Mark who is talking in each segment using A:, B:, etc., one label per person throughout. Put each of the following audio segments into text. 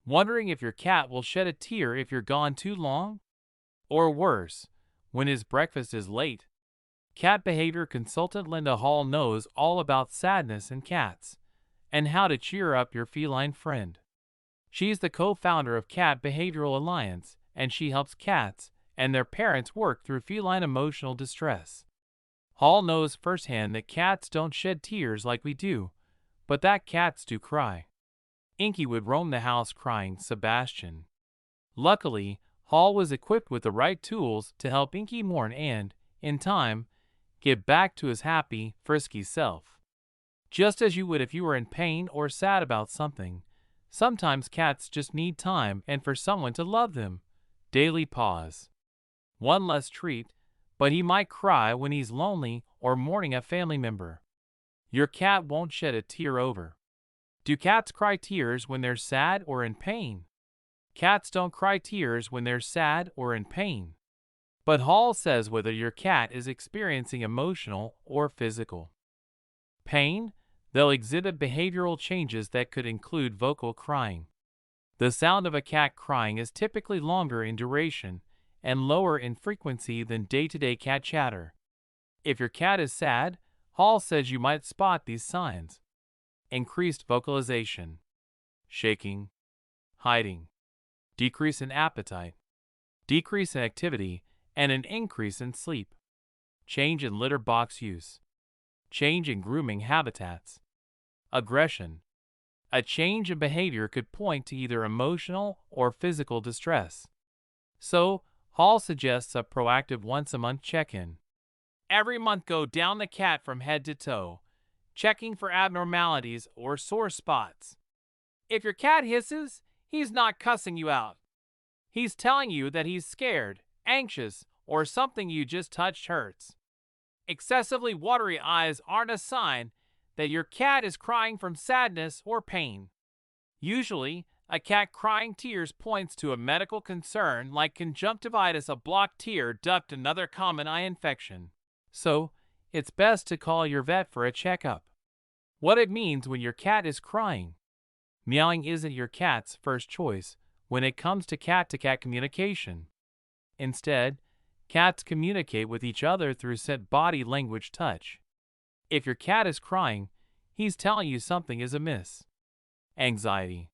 A: Wondering if your cat will shed a tear if you're gone too long? Or worse, when his breakfast is late? Cat behavior consultant Linda Hall knows all about sadness in cats and how to cheer up your feline friend. She's the co-founder of Cat Behavioral Alliance, and she helps cats and their parents work through feline emotional distress. Hall knows firsthand that cats don't shed tears like we do, but that cats do cry. Inky would roam the house crying Sebastian. Luckily, Hall was equipped with the right tools to help Inky mourn and, in time, get back to his happy, frisky self. Just as you would if you were in pain or sad about something, sometimes cats just need time and for someone to love them. Daily pause. One less treat, but he might cry when he's lonely or mourning a family member. Your cat won't shed a tear over. Do cats cry tears when they're sad or in pain? Cats don't cry tears when they're sad or in pain. But Hall says whether your cat is experiencing emotional or physical pain, they'll exhibit behavioral changes that could include vocal crying. The sound of a cat crying is typically longer in duration and lower in frequency than day-to-day cat chatter. If your cat is sad, Hall says you might spot these signs: increased vocalization, shaking, hiding, decrease in appetite, decrease in activity, and an increase in sleep, change in litter box use, change in grooming habitats, aggression. A change in behavior could point to either emotional or physical distress. So, Hall suggests a proactive once-a-month check-in. Every month go down the cat from head to toe, checking for abnormalities or sore spots. If your cat hisses, he's not cussing you out. He's telling you that he's scared, anxious, or something you just touched hurts. Excessively watery eyes aren't a sign that your cat is crying from sadness or pain. Usually, a cat crying tears points to a medical concern like conjunctivitis, a blocked tear duct, another common eye infection. So, it's best to call your vet for a checkup. What it means when your cat is crying. Meowing isn't your cat's first choice when it comes to cat communication. Instead, cats communicate with each other through set body language touch. If your cat is crying, he's telling you something is amiss. Anxiety.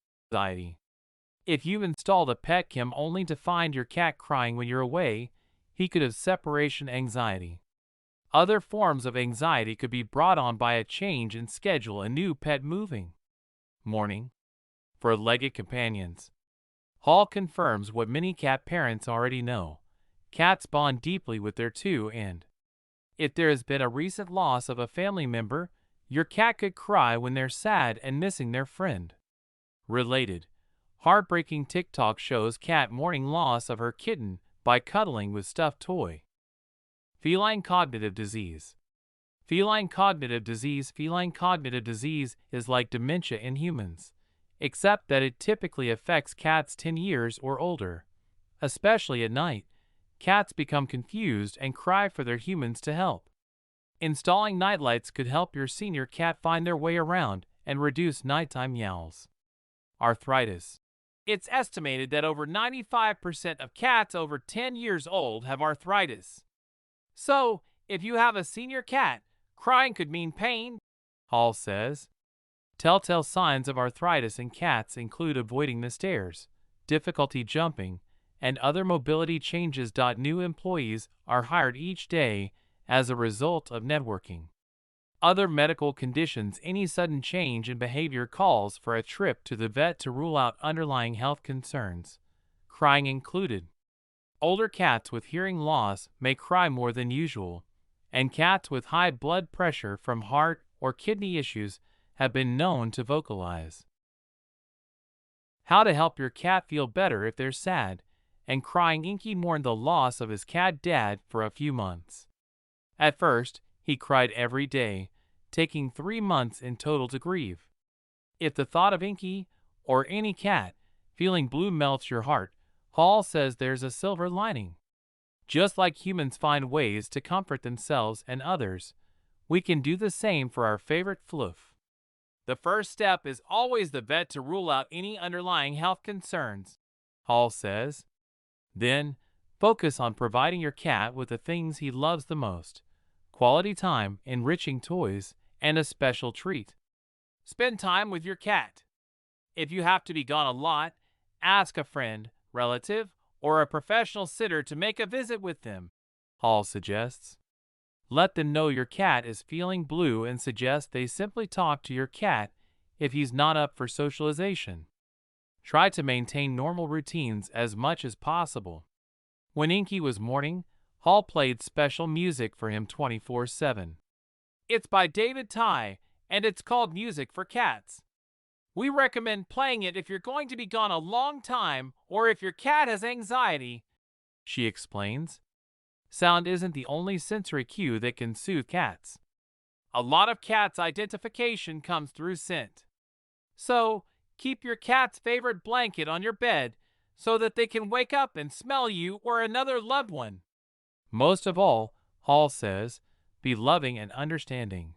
A: If you installed a pet cam only to find your cat crying when you're away, he could have separation anxiety. Other forms of anxiety could be brought on by a change in schedule, a new pet moving. Mourning. For legged companions. Hall confirms what many cat parents already know. Cats bond deeply with their two, and if there has been a recent loss of a family member, your cat could cry when they're sad and missing their friend. Related. Heartbreaking TikTok shows cat mourning loss of her kitten by cuddling with stuffed toy. Feline cognitive disease. Feline cognitive disease is like dementia in humans, except that it typically affects cats 10 years or older. Especially at night, cats become confused and cry for their humans to help. Installing nightlights could help your senior cat find their way around and reduce nighttime yowls. Arthritis. It's estimated that over 95% of cats over 10 years old have arthritis. So, if you have a senior cat, crying could mean pain, Hall says. Telltale signs of arthritis in cats include avoiding the stairs, difficulty jumping, and other mobility changes. New employees are hired each day as a result of networking. Other medical conditions. Any sudden change in behavior calls for a trip to the vet to rule out underlying health concerns, crying included. Older cats with hearing loss may cry more than usual, and cats with high blood pressure from heart or kidney issues have been known to vocalize. How to help your cat feel better if they're sad and crying. Inky mourned the loss of his cat dad for a few months. At first, he cried every day, taking 3 months in total to grieve. If the thought of Inky, or any cat, feeling blue melts your heart, Hall says there's a silver lining. Just like humans find ways to comfort themselves and others, we can do the same for our favorite fluff. The first step is always the vet to rule out any underlying health concerns, Hall says. Then, focus on providing your cat with the things he loves the most: quality time, enriching toys, and a special treat. Spend time with your cat. If you have to be gone a lot, ask a friend, relative, or a professional sitter to make a visit with them, Hall suggests. Let them know your cat is feeling blue and suggest they simply talk to your cat if he's not up for socialization. Try to maintain normal routines as much as possible. When Inky was mourning, Hall played special music for him 24/7. It's by David Ty, and it's called Music for Cats. We recommend playing it if you're going to be gone a long time or if your cat has anxiety, she explains. Sound isn't the only sensory cue that can soothe cats. A lot of cats' identification comes through scent. So, keep your cat's favorite blanket on your bed so that they can wake up and smell you or another loved one. Most of all, Hall says, be loving and understanding.